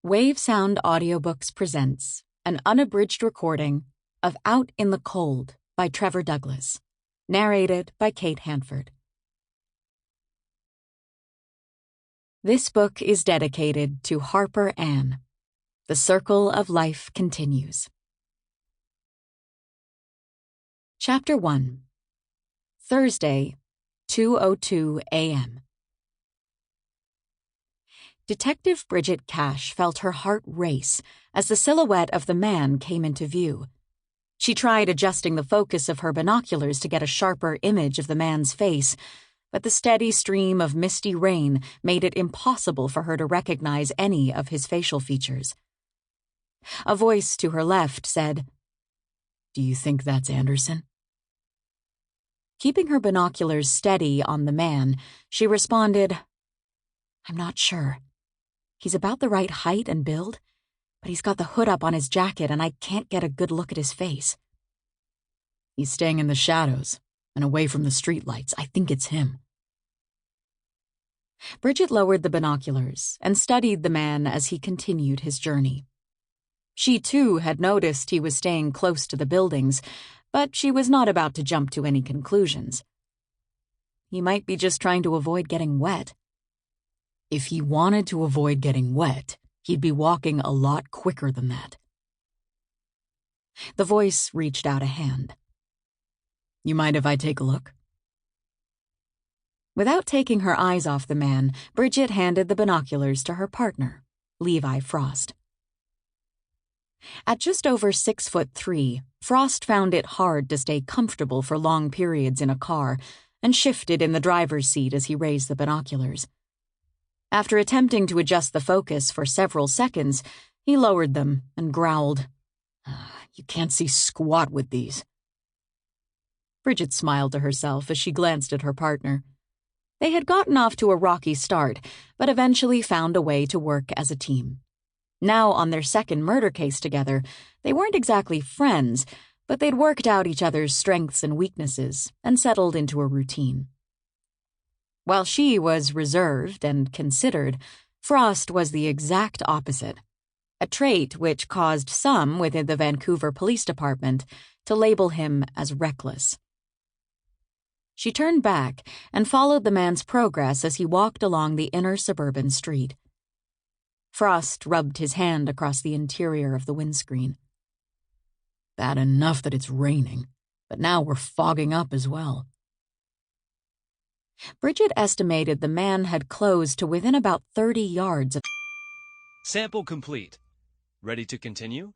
Wavesound Audiobooks presents an unabridged recording of Out in the Cold by Trevor Douglas, narrated by Kate Handford. This book is dedicated to Harper Ann. The Circle of Life continues. Chapter 1. Thursday, 2:02 a.m. Detective Bridgette Cash felt her heart race as the silhouette of the man came into view. She tried adjusting the focus of her binoculars to get a sharper image of the man's face, but the steady stream of misty rain made it impossible for her to recognize any of his facial features. A voice to her left said, "Do you think that's Anderson?" Keeping her binoculars steady on the man, she responded, "I'm not sure. He's about the right height and build, but he's got the hood up on his jacket and I can't get a good look at his face. He's staying in the shadows and away from the streetlights. I think it's him." Bridgette lowered the binoculars and studied the man as he continued his journey. She, too, had noticed he was staying close to the buildings, but she was not about to jump to any conclusions. He might be just trying to avoid getting wet. If he wanted to avoid getting wet, he'd be walking a lot quicker than that. The voice reached out a hand. "You mind if I take a look?" Without taking her eyes off the man, Bridgette handed the binoculars to her partner, Levi Frost. At just over 6'3", Frost found it hard to stay comfortable for long periods in a car and shifted in the driver's seat as he raised the binoculars. After attempting to adjust the focus for several seconds, he lowered them and growled, "You can't see squat with these." Bridgette smiled to herself as she glanced at her partner. They had gotten off to a rocky start, but eventually found a way to work as a team. Now on their second murder case together, they weren't exactly friends, but they'd worked out each other's strengths and weaknesses and settled into a routine. While she was reserved and considered, Frost was the exact opposite, a trait which caused some within the Vancouver Police Department to label him as reckless. She turned back and followed the man's progress as he walked along the inner suburban street. Frost rubbed his hand across the interior of the windscreen. "Bad enough that it's raining, but now we're fogging up as well." Bridgette estimated the man had closed to within about 30 yards of... Sample complete. Ready to continue?